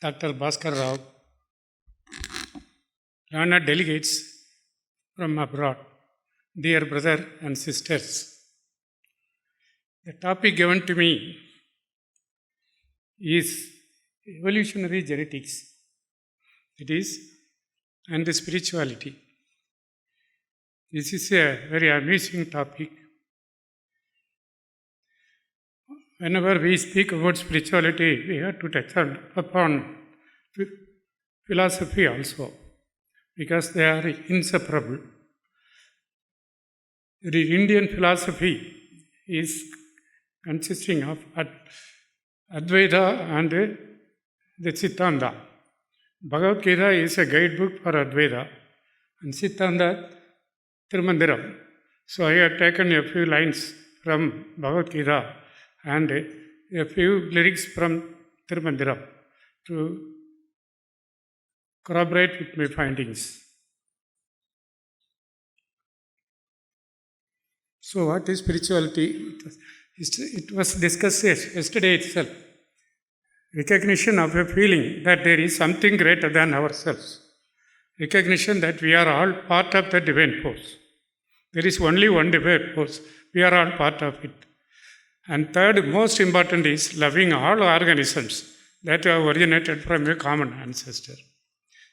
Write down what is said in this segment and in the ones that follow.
Dr. Bhaskar Rao, learned delegates from abroad, dear brother and sisters. The topic given to me is evolutionary genetics, it is, and spirituality. This is a very amusing topic. Whenever we speak about spirituality, we have to touch upon philosophy also, because they are inseparable. The Indian philosophy is consisting of Advaita and the Siddhanta. Bhagavad Gita is a guidebook for Advaita and Siddhanta Tirumandiram. So I have taken a few lines from Bhagavad Gita and a few lyrics from Tirumandiram to corroborate with my findings. So what is spirituality? It was discussed yesterday itself. Recognition of a feeling that there is something greater than ourselves. Recognition that we are all part of the divine force. There is only one divine force. We are all part of it. And third, most important, is loving all organisms that have originated from a common ancestor.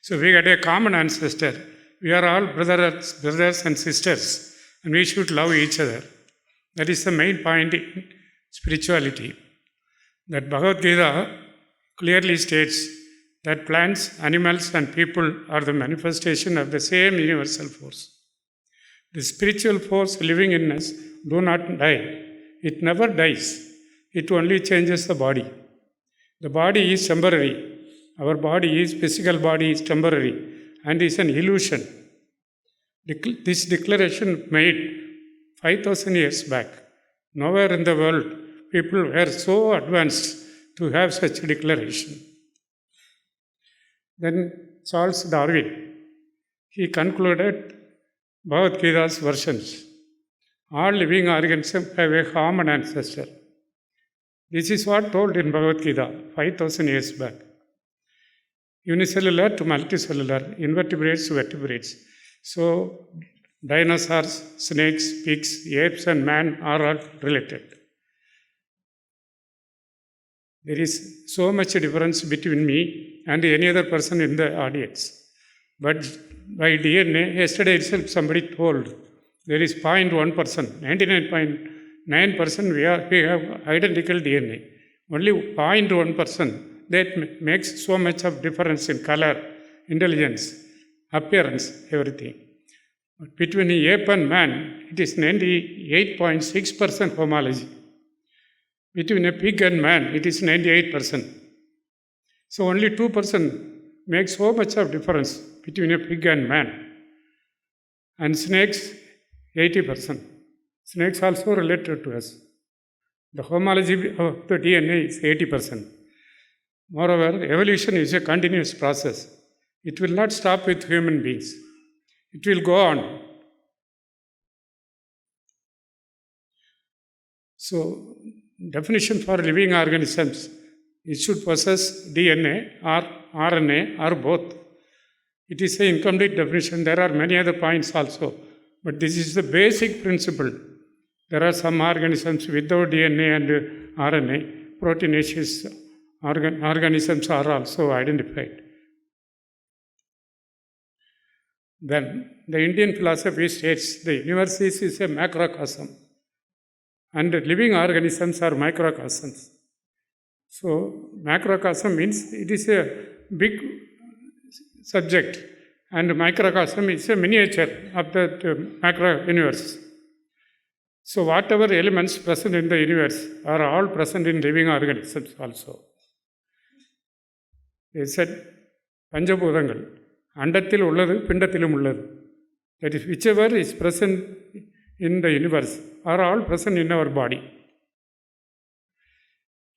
So we got a common ancestor. We are all brothers and sisters, and we should love each other. That is the main point in spirituality. That Bhagavad Gita clearly states that plants, animals, and people are the manifestation of the same universal force. The spiritual force living in us do not die. It never dies. It only changes the body. The body is temporary. Our body is, physical body is temporary and is an illusion. This declaration made 5,000 years back. Nowhere in the world people were so advanced to have such a declaration. Then Charles Darwin, he concluded Bhagavad Gita's versions. All living organisms have a common ancestor. This is what told in Bhagavad Gita 5,000 years back. Unicellular to multicellular, invertebrates to vertebrates. So, dinosaurs, snakes, pigs, apes, and man are all related. There is so much difference between me and any other person in the audience. But by DNA, yesterday itself somebody told there is 0.1%, 99.9% we have identical DNA. Only 0.1%. That makes so much of difference in color, intelligence, appearance, everything. But between ape and man, it is 98.6% homology. Between a pig and man, it is 98%. So only 2% makes so much of difference between a pig and man. And snakes, 80%. Snakes also related to us. The homology of the DNA is 80%. Moreover, evolution is a continuous process. It will not stop with human beings. It will go on. So, definition for living organisms, it should possess DNA or RNA or both. It is an incomplete definition. There are many other points also, but this is the basic principle. There are some organisms without DNA and RNA, proteinaceous organisms are also identified. Then, the Indian philosophy states the universe is a macrocosm and living organisms are microcosms. So, macrocosm means it is a big subject and microcosm is a miniature of the macro universe. So, whatever elements present in the universe are all present in living organisms also. They said, Panjabhudangal, Andathil ulladu, Pindathilum ulladu. That is, whichever is present in the universe are all present in our body.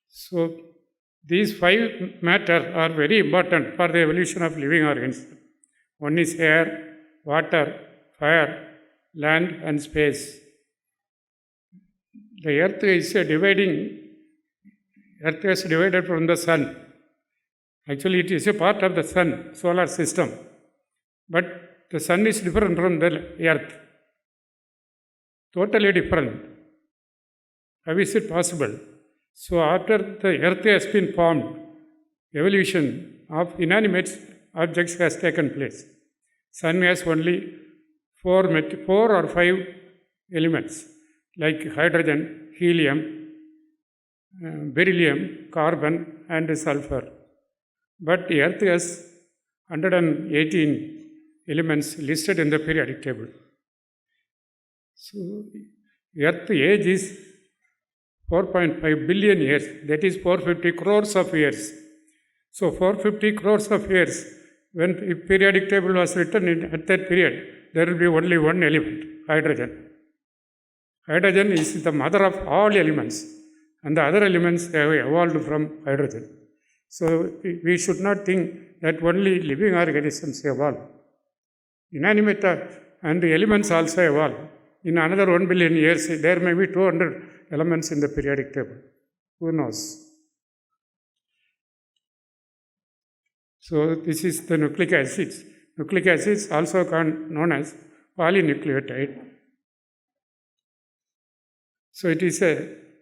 So, these 5 matter are very important for the evolution of living organisms. One is air, water, fire, land, and space. The earth is divided from the sun. Actually, it is a part of the sun, solar system. But the sun is different from the earth. Totally different. How is it possible? So after the earth has been formed, evolution of inanimate objects has taken place. Sun has only four or five elements like hydrogen, helium, beryllium, carbon and sulfur. But Earth has 118 elements listed in the periodic table. So Earth age is 4.5 billion years, that is 450 crores of years. So 450 crores of years, when the periodic table was written at that period, there will be only one element, hydrogen. Hydrogen is the mother of all elements, and the other elements have evolved from hydrogen. So we should not think that only living organisms evolve. Inanimate and the elements also evolve. In another 1 billion years, there may be 200 elements in the periodic table. Who knows? So this is the nucleic acids. Nucleic acids also known as polynucleotide. So it is a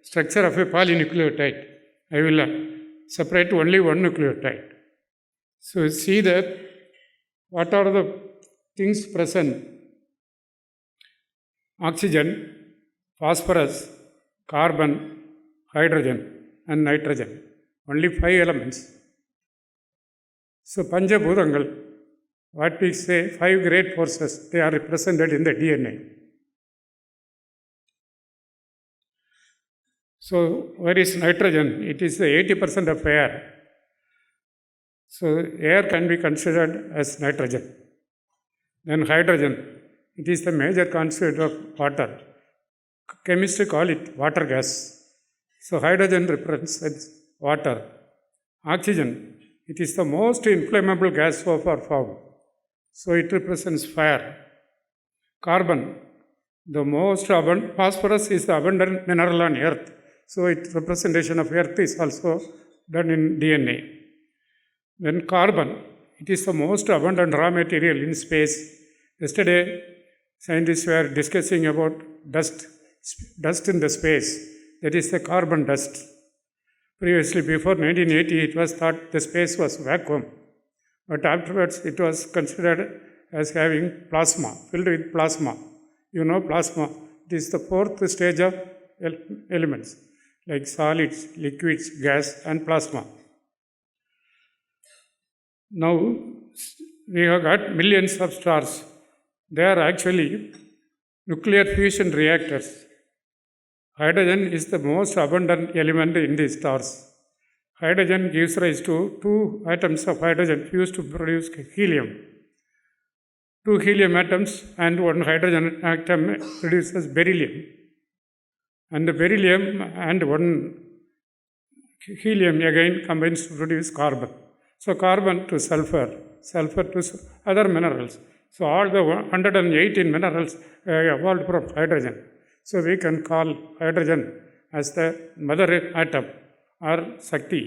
structure of a polynucleotide. I will separate only one nucleotide. So see that what are the things present? Oxygen, phosphorus, carbon, hydrogen and nitrogen. Only 5 elements. So Panchabhutangal, what we say, 5 great forces, they are represented in the DNA. So where is nitrogen? It is 80% of air. So air can be considered as nitrogen. Then hydrogen, it is the major constituent of water. Chemists call it water gas. So hydrogen represents water. Oxygen, it is the most inflammable gas so far found. So it represents fire. Carbon, the most abundant, phosphorus is the abundant mineral on earth. So its representation of earth is also done in DNA. Then carbon, it is the most abundant raw material in space. Yesterday, scientists were discussing about dust in the space. That is the carbon dust. Previously, before 1980, it was thought the space was vacuum. But afterwards, it was considered as having plasma, filled with plasma. You know plasma, it is the fourth stage of elements, like solids, liquids, gas and plasma. Now, we have got millions of stars. They are actually nuclear fusion reactors. Hydrogen is the most abundant element in these stars. Hydrogen gives rise to 2 atoms of hydrogen fused to produce helium. 2 helium atoms and 1 hydrogen atom produces beryllium. And the beryllium and 1 helium again combines to produce carbon. So carbon to sulfur, sulfur to other minerals. So all the 118 minerals evolved from hydrogen. So we can call hydrogen as the mother atom or Shakti.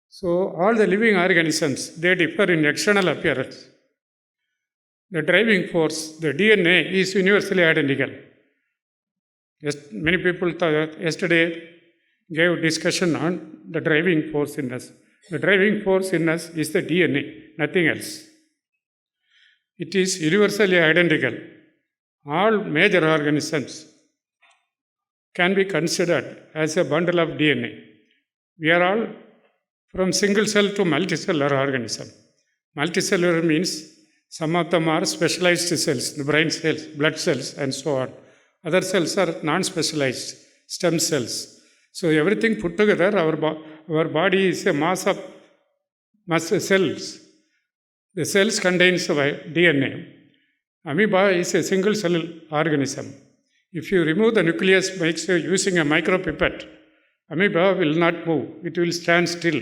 So all the living organisms, they differ in external appearance. The driving force, the DNA, is universally identical. Many people yesterday gave discussion on the driving force in us. The driving force in us is the DNA, nothing else. It is universally identical. All major organisms can be considered as a bundle of DNA. We are all from single cell to multicellular organism. Multicellular means some of them are specialized cells, the brain cells, blood cells, and so on. Other cells are non-specialized, stem cells. So everything put together, our body is a mass of cells. The cells contains DNA. Amoeba is a single cell organism. If you remove the nucleus by using a micropipette, amoeba will not move, it will stand still.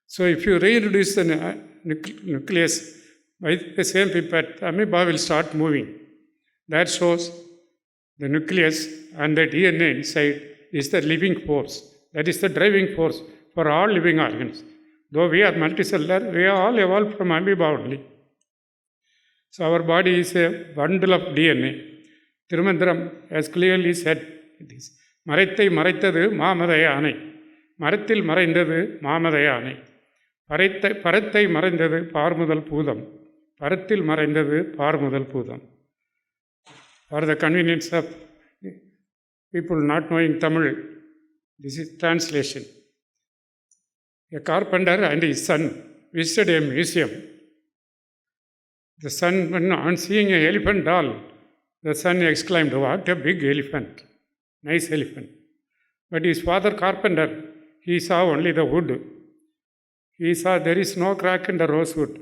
So if you reintroduce the nucleus by the same pipette, amoeba will start moving. That shows the nucleus and the DNA inside is the living force. That is the driving force for all living organisms. Though we are multicellular, we are all evolved from amoeba only. So our body is a bundle of DNA. Tirumandram has clearly said this. மரத்தை மறைத்தது மாமதைய ஆணை, மரத்தில் மறைந்தது மாமதைய ஆணை, பரத்தை மறைந்தது பார்முதல் பூதம், பரத்தில் மறைந்தது பார்முதல் பூதம். For the convenience of people not knowing Tamil, this is translation. A carpenter and his son visited a museum. The son, on seeing an elephant doll, the son exclaimed, "What a big elephant! Nice elephant." But his father, carpenter, he saw only the wood. He saw there is no crack in the rosewood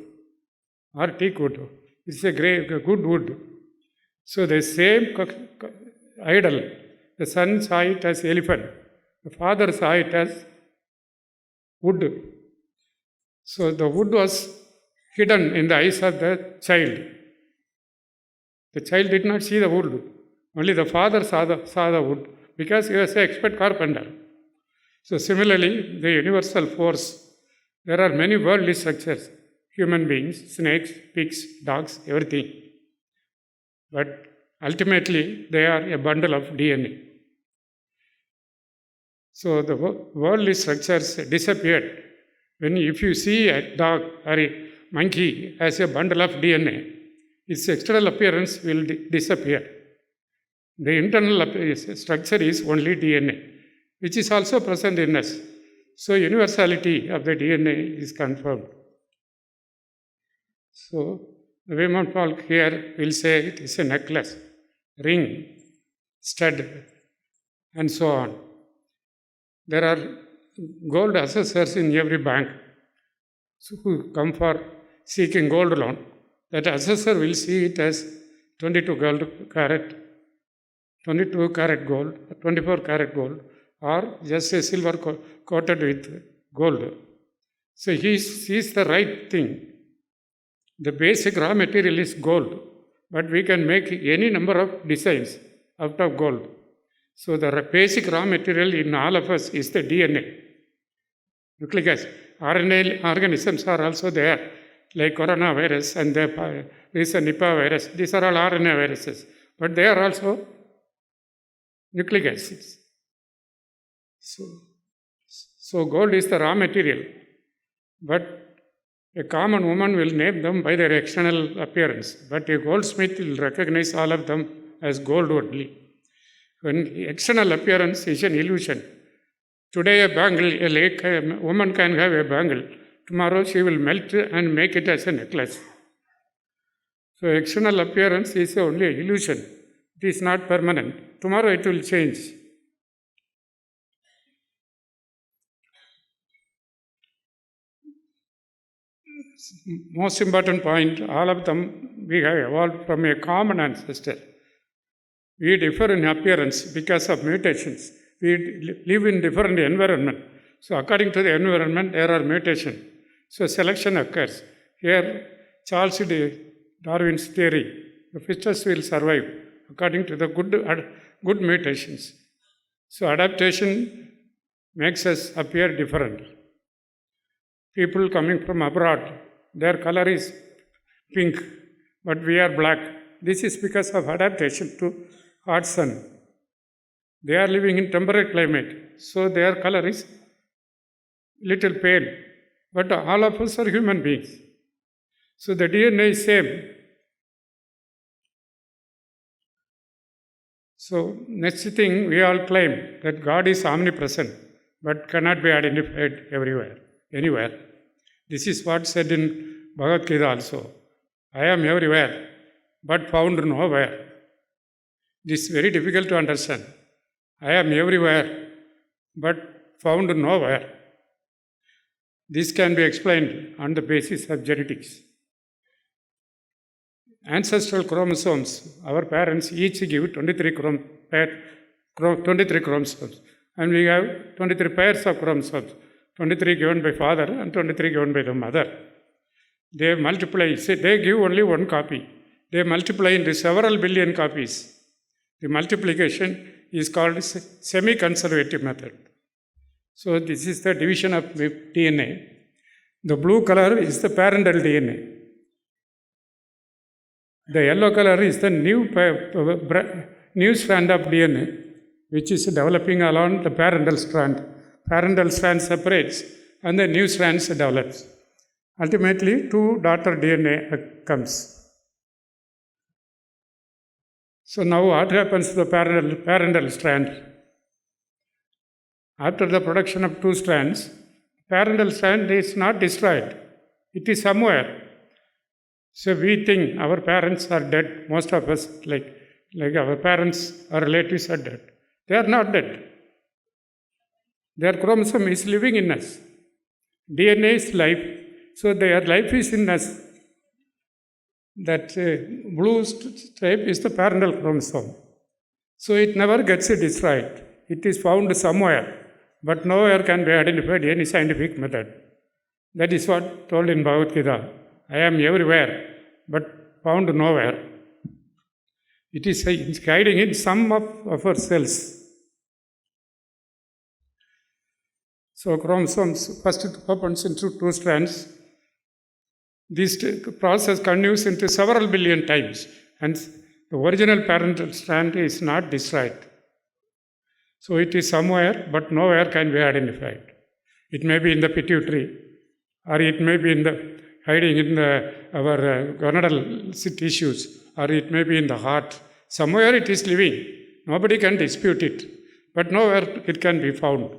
or teak wood. It's a good wood. So the same idol, the son saw it as elephant. The father saw it as wood. So the wood was hidden in the eyes of the child. The child did not see the wood. Only the father saw the wood because he was an expert carpenter. So similarly, the universal force, there are many worldly structures, human beings, snakes, pigs, dogs, everything. But ultimately, they are a bundle of DNA. So the worldly structures disappeared. If you see a dog or a monkey as a bundle of DNA, its external appearance will disappear. The internal structure is only DNA, which is also present in us. So universality of the DNA is confirmed. So the Raymond Falk here will say it is a necklace, ring, stud, and so on. There are gold assessors in every bank who come for seeking gold loan. That assessor will see it as 22 carat gold, 24 carat gold, or just a silver coated with gold. So he sees the right thing. The basic raw material is gold, but we can make any number of designs out of gold. So the basic raw material in all of us is the DNA. Nucleic acid. RNA organisms are also there, like coronavirus and the recent Nipah virus. These are all RNA viruses, but they are also nucleic acids. So gold is the raw material, but a common woman will name them by their external appearance, but a goldsmith will recognize all of them as gold only. When external appearance is an illusion. Today a woman can have a bangle. Tomorrow she will melt and make it as a necklace. So external appearance is only an illusion. It is not permanent. Tomorrow it will change. Most important point, all of them we have evolved from a common ancestor. We differ in appearance because of mutations. We live in different environment. So according to the environment, there are mutations. So selection occurs. Here, Charles Darwin's theory, the fittest will survive according to the good mutations. So adaptation makes us appear different. People coming from abroad, their color is pink, but we are black. This is because of adaptation to hot sun. They are living in temperate climate, so their color is little pale. But all of us are human beings. So the DNA is same. So next thing, we all claim that God is omnipresent, but cannot be identified anywhere. This is what said in Bhagavad Gita also. I am everywhere, but found nowhere. This is very difficult to understand. I am everywhere, but found nowhere. This can be explained on the basis of genetics. Ancestral chromosomes, our parents each give 23 chromosomes. And we have 23 pairs of chromosomes, 23 given by father and 23 given by the mother. They multiply, they give only one copy. They multiply into several billion copies. The multiplication is called semi-conservative method. So this is the division of DNA. The blue color is the parental DNA. The yellow color is the new strand of DNA, which is developing along the parental strand. Parental strand separates and the new strand develops. Ultimately, two daughter DNA comes. So now what happens to the parental strand? After the production of two strands, parental strand is not destroyed. It is somewhere. So we think our parents are dead. Most of us, like our parents or relatives are dead. They are not dead. Their chromosome is living in us. DNA is life. So their life is in us. That blue stripe is the parental chromosome. So it never gets destroyed. It is found somewhere. But nowhere can be identified any scientific method. That is what told in Bhagavad Gita. I am everywhere, but found nowhere. It is hiding in some of our cells. So chromosomes first opens into two strands. This process continues into several billion times, and the original parental strand is not destroyed. So it is somewhere, but nowhere can be identified. It may be in the pituitary, or it may be hiding in our gonadal tissues, or it may be in the heart. Somewhere it is living. Nobody can dispute it, but nowhere it can be found.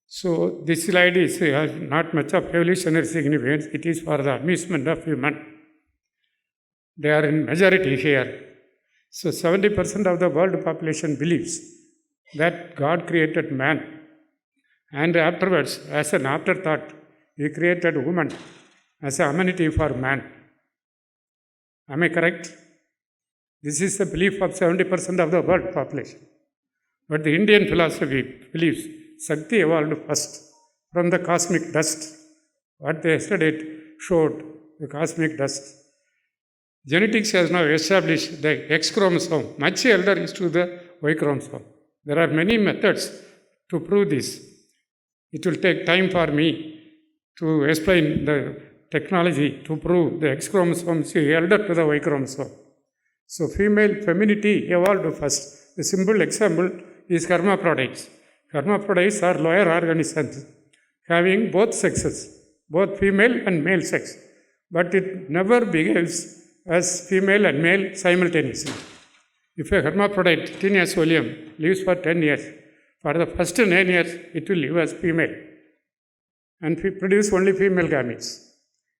So this slide is not much of evolutionary significance. It is for the amusement of human. They are in majority here. So 70% of the world population believes that God created man. And afterwards, as an afterthought, He created woman as an amenity for man. Am I correct? This is the belief of 70% of the world population. But the Indian philosophy believes Shakti evolved first from the cosmic dust. What they yesterday showed, the cosmic dust. Genetics has now established the X chromosome, much elder is to the Y chromosome. There are many methods to prove this. It will take time for me to explain the technology to prove the X chromosome is elder to the Y chromosome. So female femininity evolved first. The simple example is hermaphrodites. Hermaphrodites are lower organisms having both sexes, both female and male sex. But it never behaves as female and male simultaneously. If a hermaphrodite, Tinius oleum, lives for 10 years, for the first 9 years it will live as female and produce only female gametes.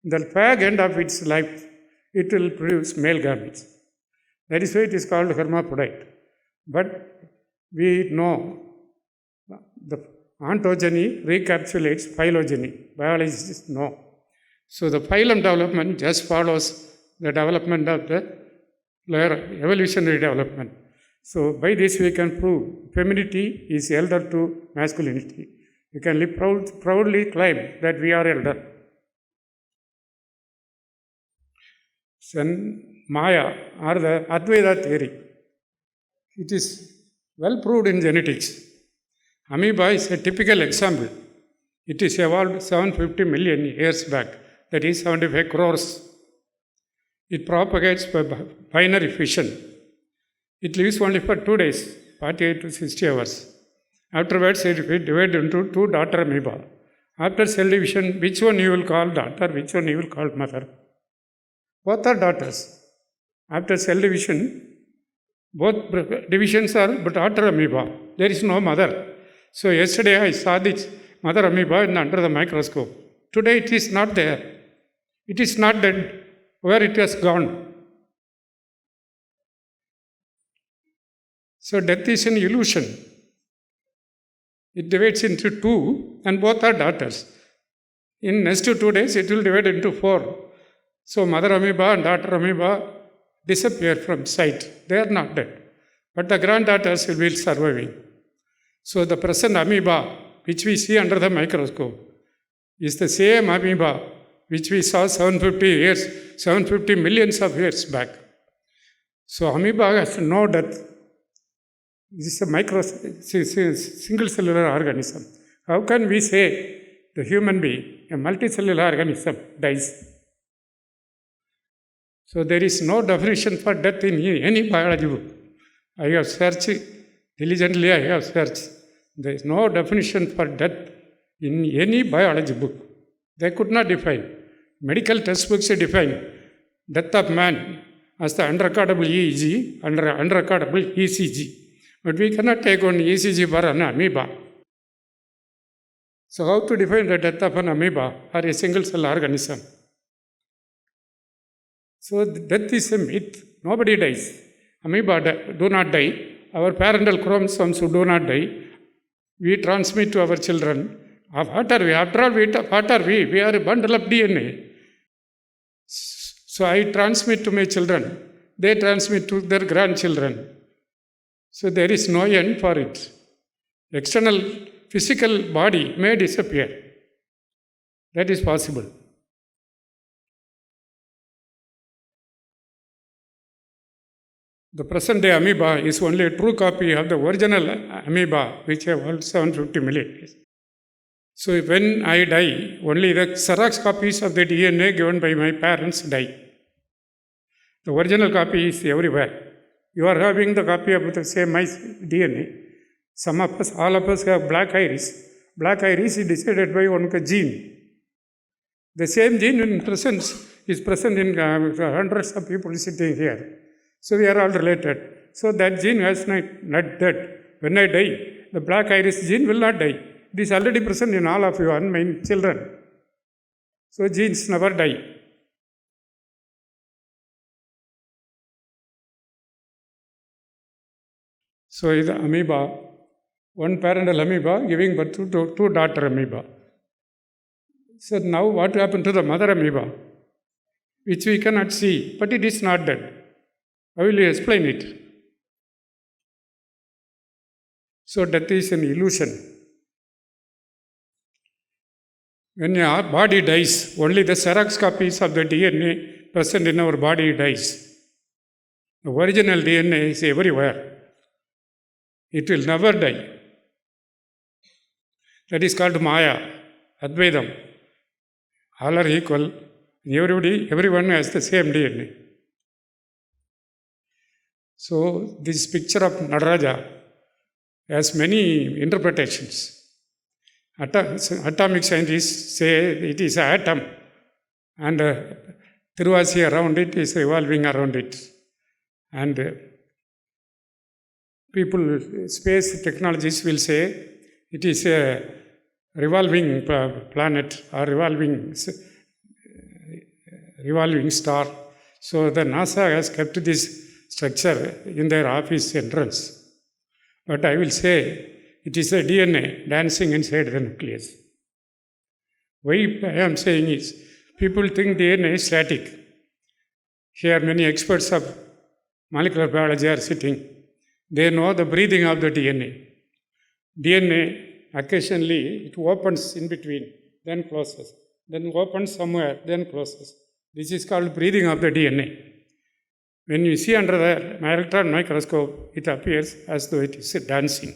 In the fag end of its life, it will produce male gametes. That is why it is called hermaphrodite. But we know the ontogeny recapitulates phylogeny. Biologists know. So the phylum development just follows the development of the lower evolutionary development. So by this we can prove femininity is elder to masculinity. We can proudly claim that we are elder. Then Maya or the Advaita theory. It is well proved in genetics. Amoeba is a typical example. It is evolved 750 million years back, that is 75 crores. It propagates by binary fission. It lives only for 2 days, 48 to 60 hours. Afterwards, it will divide into two daughter amoeba. After cell division, which one you will call daughter, which one you will call mother? Both are daughters. After cell division, both divisions are daughter amoeba. There is no mother. So yesterday I saw this mother amoeba under the microscope. Today it is not there. It is not dead. Where it has gone. So death is an illusion. It divides into two and both are daughters. In next 2 days it will divide into 4. So mother amoeba and daughter amoeba disappear from sight. They are not dead. But the granddaughters will be surviving. So the present amoeba, which we see under the microscope, is the same amoeba which we saw 750 millions of years back. So amoeba has no death. This is a single cellular organism. How can we say the human being, a multicellular organism, dies? So there is no definition for death in any biology book. I have searched diligently, I have searched. There is no definition for death in any biology book. They could not define. Medical textbooks define death of man as the unrecordable EEG, unrecordable ECG. But we cannot take on ECG for an amoeba. So how to define the death of an amoeba or a single cell organism? So death is a myth. Nobody dies. Amoeba do not die. Our parental chromosomes do not die. We transmit to our children. What are we? After all, what are we? We are a bundle of DNA. So I transmit to my children. They transmit to their grandchildren. So there is no end for it. External physical body may disappear. That is possible. The present-day amoeba is only a true copy of the original amoeba, which have held 750 million. So when I die, only the Xerox copies of the DNA given by my parents die. The original copy is everywhere. You are having the copy of the same DNA. Some of us, all of us have black iris. Black iris is decided by one gene. The same gene in presence is present in hundreds of people sitting here. So we are all related. So that gene has not dead. When I die, the black iris gene will not die. It is already present in all of you and my children. So genes never die. So is the amoeba, one parental amoeba giving birth to two daughter amoeba. So now what happened to the mother amoeba? Which we cannot see, but it is not dead. How will you explain it? So death is an illusion. When our body dies, only the Xerox copies of the DNA present in our body dies. The original DNA is everywhere. It will never die. That is called Maya, Advaitam. All are equal. Everyone has the same DNA. So this picture of Nataraja has many interpretations. Atomic scientists say it is an atom, and Tiruvasi around it is revolving around it. And people, space technologists will say it is a revolving planet or revolving star. So the NASA has kept this structure in their office entrance. But I will say it is a DNA dancing inside the nucleus. Why I am saying is, people think DNA is static. Here many experts of molecular biology are sitting. They know the breathing of the DNA. DNA, occasionally, it opens in between, then closes. Then opens somewhere, then closes. This is called breathing of the DNA. When you see under the electron microscope, it appears as though it is dancing.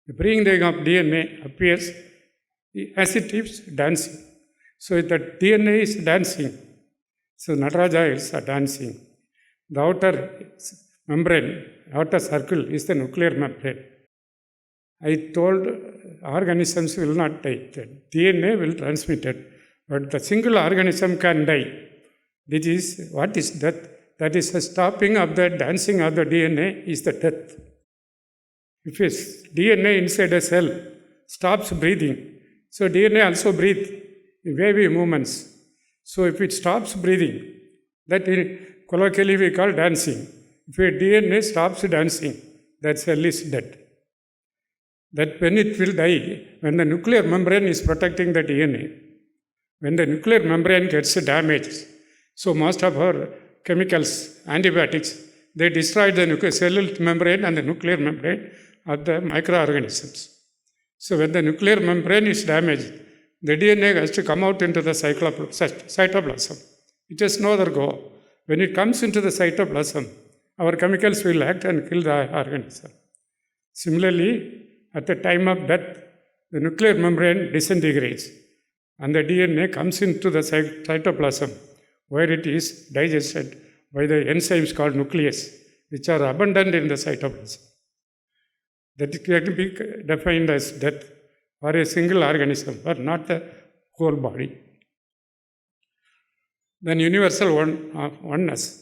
The breathing of DNA appears as it is dancing. So the DNA is dancing. So Nataraja is dancing. The outer membrane, outer circle is the nuclear membrane. I told organisms will not die. The DNA will transmit it. But the single organism can die. This is what is death. That is the stopping of the dancing of the DNA is the death. If DNA inside a cell stops breathing, so DNA also breathes in wavy movements. So if it stops breathing, that colloquially we call dancing. If a DNA stops dancing, that cell is dead. That when it will die, when the nuclear membrane is protecting the DNA, when the nuclear membrane gets damaged, so most of our chemicals, antibiotics, they destroy the cellular membrane and the nuclear membrane of the microorganisms. So when the nuclear membrane is damaged, the DNA has to come out into the cytoplasm. It has no other go. When it comes into the cytoplasm, our chemicals will act and kill the organism. Similarly, at the time of death, the nuclear membrane disintegrates and the DNA comes into the cytoplasm where it is digested by the enzymes called nuclease, which are abundant in the cytoplasm. That can be defined as death for a single organism, but not the whole body. Then universal oneness.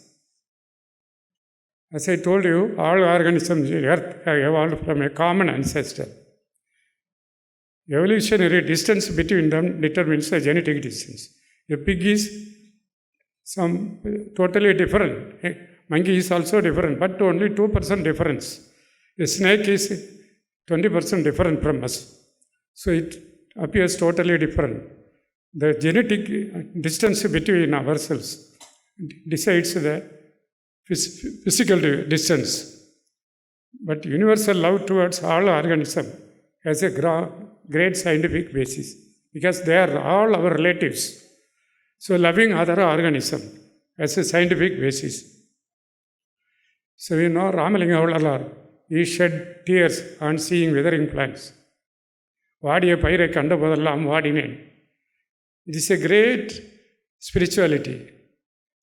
As I told you, all organisms on Earth have evolved from a common ancestor. Evolutionary distance between them determines the genetic distance. A pig is totally different. A monkey is also different, but only 2% difference. A snake is 20% different from us. So it appears totally different. The genetic distance between ourselves decides the physical distance. But universal love towards all organisms has a great scientific basis because they are all our relatives. So loving other organisms has a scientific basis. So we know Ramalinga Avalar, he shed tears on seeing withering plants. Vaadiya pairai kanda podellam vaadineen. It is a great spirituality,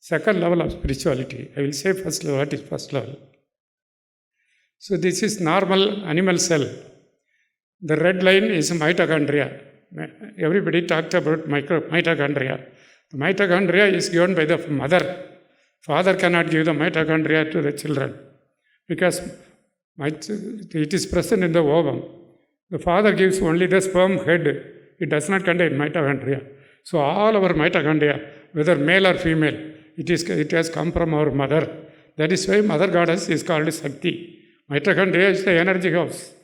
second level of spirituality. I will say first level. What is first level? So this is normal animal cell. The red line is mitochondria. Everybody talked about mitochondria. The mitochondria is given by the mother. Father cannot give the mitochondria to the children because it is present in the ovum. The father gives only the sperm head. It does not contain mitochondria. So all our mitochondria, whether male or female, it has come from our mother. That is why Mother Goddess is called Shakti. Mitochondria is the energy house.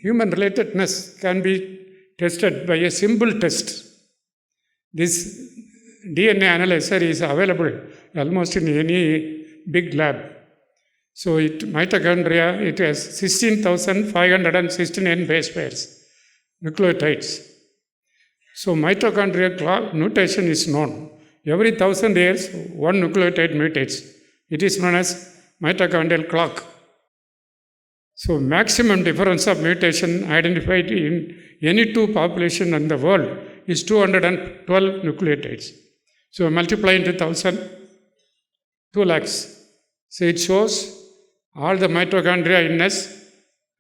Human relatedness can be tested by a simple test. This DNA analyzer is available almost in any big lab. So mitochondria, it has 16,569 base pairs, nucleotides. So mitochondria mutation is known. Every 1,000 years, one nucleotide mutates. It is known as mitochondrial clock. So maximum difference of mutation identified in any two population in the world is 212 nucleotides. So multiply into 1,000, 2 lakhs. So it shows all the mitochondria in us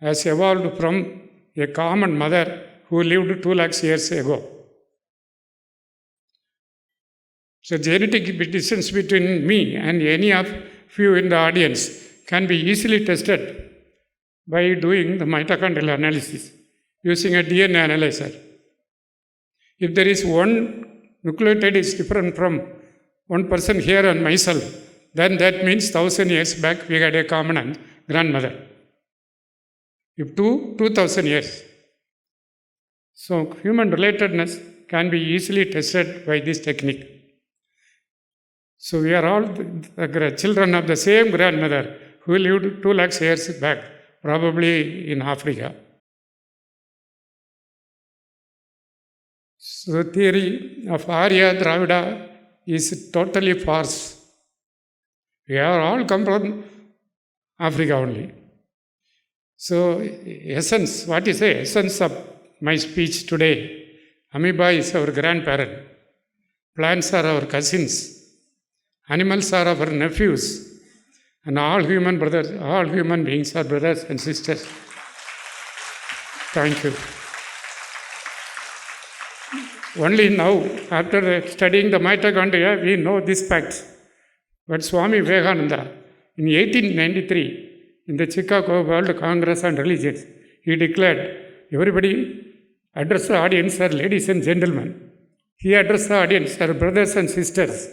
has evolved from a common mother who lived 2 lakhs years ago. So genetic distance between me and any of you in the audience can be easily tested by doing the mitochondrial analysis using a DNA analyzer. If there is one nucleotide is different from one person here and myself, then that means 1,000 years back we had a common grandmother. If 2,000 years. So human relatedness can be easily tested by this technique. So we are all the children of the same grandmother who lived 2 lakhs years back, probably in Africa. So the theory of Arya Dravida is totally false. We are all come from Africa only. So essence, what is the essence of my speech today? Amoeba is our grandparent. Plants are our cousins. Animals are our nephews. And all human beings are brothers and sisters. Thank you. Only now, after studying the mitochondria, we know this fact. But Swami Vivekananda, in 1893, in the Chicago World Congress on Religions, he declared, everybody address the audience as ladies and gentlemen. He addressed the audience as brothers and sisters.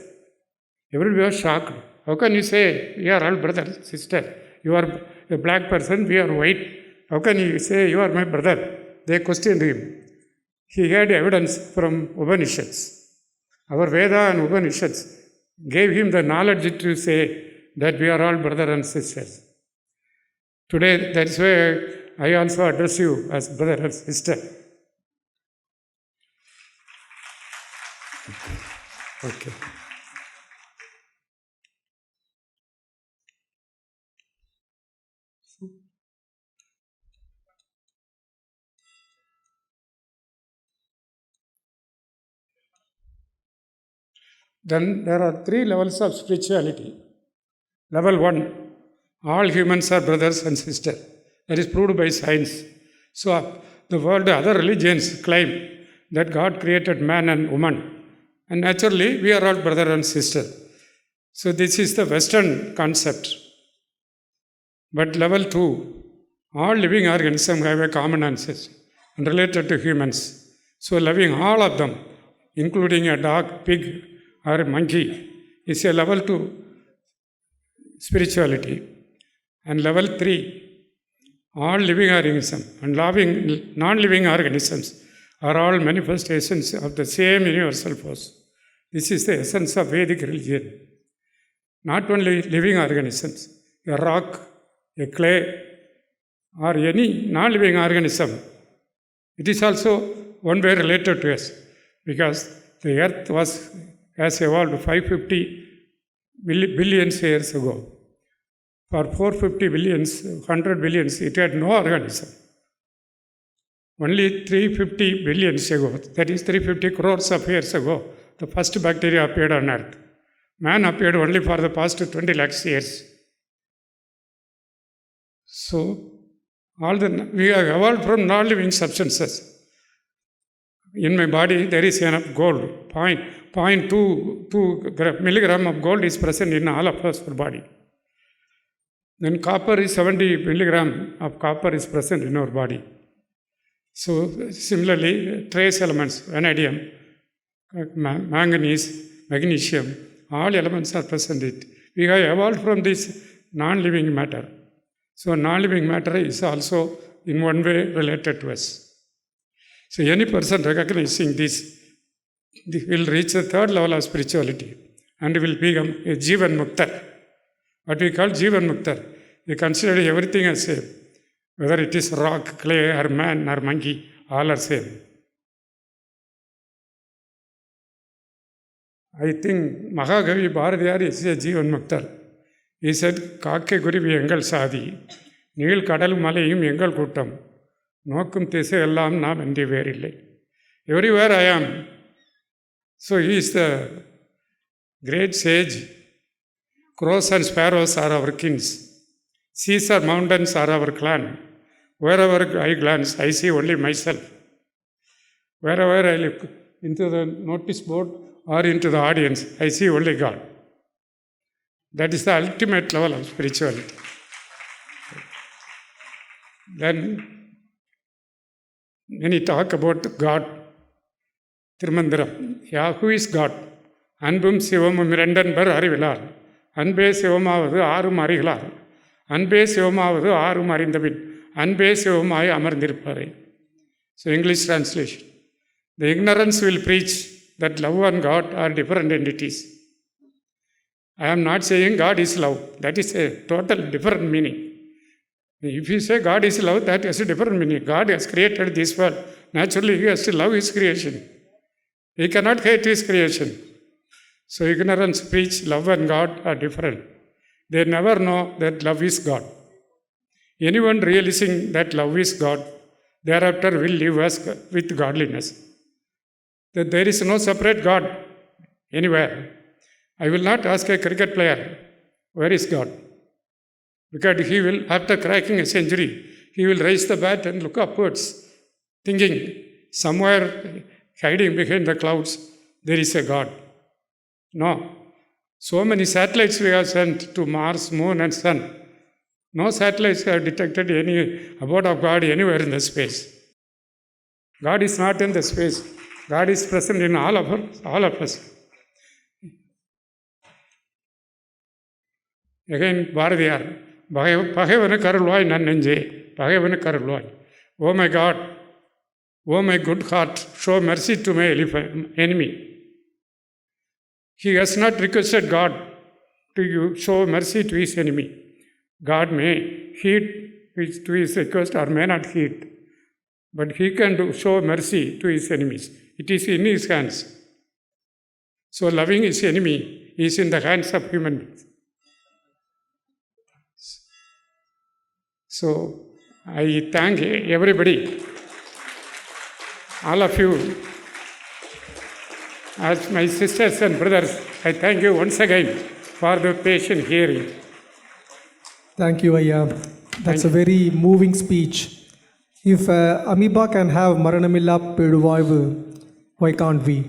Everybody was shocked. How can you say, we are all brothers, sister? You are a black person, we are white. How can you say, you are my brother? They questioned him. He had evidence from Upanishads. Our Veda and Upanishads gave him the knowledge to say that we are all brother and sisters. Today, that's why I also address you as brother and sister. Okay. Then there are 3 levels of spirituality. Level 1, all humans are brothers and sisters. That is proved by science. So the world, other religions claim that God created man and woman. And naturally, we are all brother and sister. So this is the Western concept. But level 2, all living organisms have a common ancestor and related to humans. So loving all of them, including a dog, pig, or a monkey, is a level 2 spirituality. And level 3, all living organisms and non-living organisms are all manifestations of the same universal force. This is the essence of Vedic religion. Not only living organisms, a rock, a clay, or any non-living organism, it is also one way related to us, because the earth has evolved 550 billions years ago. For 450 billions, 100 billions, it had no organism. Only 350 billions ago, that is 350 crores of years ago, the first bacteria appeared on earth. Man appeared only for the past 20 lakhs years. So, we have evolved from non-living substances. In my body, there is enough gold. 0.22 milligram of gold is present in all of us body. Then copper is 70 milligram of copper is present in our body. So similarly, trace elements, vanadium, manganese, magnesium, all elements are present in it. We have evolved from this non-living matter. So non-living matter is also in one way related to us. So any person recognizing this will reach the 3rd level of spirituality and will become a Jivan Muktar. What we call Jivan Muktar. We consider everything as same. Whether it is rock, clay, or man, or monkey, all are same. I think Mahagavi Bharadiyar is a Jivan Muktar. He said, Kakke Gurivi Engal Sadi, Nil Kadal Malayim Engal Kutam, Nokum Tese Ellam Nam and Verile. Everywhere I am. So he is the great sage. Crows and sparrows are our kings. Seas or mountains are our clan. Wherever I glance, I see only myself. Wherever I look into the notice board or into the audience, I see only God. That is the ultimate level of spirituality. Then, when you talk about God, Thirumandiram, who is God? Anbum Sivamum Rendanbar Arivilar. Anbe Sivamavadu Arum Arivilar. Anbe Sivamavadu Arum Arindavin. Anbe Sivamai Amarndirpare. So, English translation. The ignorance will preach that love and God are different entities. I am not saying God is love. That is a total different meaning. If you say God is love, that is a different meaning. God has created this world. Naturally, He has to love His creation. He cannot hate His creation. So ignorance preach love and God are different. They never know that love is God. Anyone realizing that love is God, thereafter will live with godliness. That there is no separate God anywhere. I will not ask a cricket player, where is God? Because he will, after cracking a century, he will raise the bat and look upwards, thinking somewhere hiding behind the clouds, there is a God. No. So many satellites we have sent to Mars, Moon and Sun. No satellites have detected any abode of God anywhere in the space. God is not in the space. God is present in all of us. Again, Bharadiyar, Pagavana Karulwai Nananje, Pagavana Karulwai. Oh my God, oh my good heart, show mercy to my enemy. He has not requested God to show mercy to his enemy. God may heed to his request or may not heed, but he can show mercy to his enemies. It is in his hands. So loving his enemy is in the hands of human beings. So I thank everybody, all of you, As my sisters and brothers, I thank you once again for the patient hearing. Thank you, Ayya. That's a very moving speech. If amoeba can have Maranamilla Peduvayu, why can't we?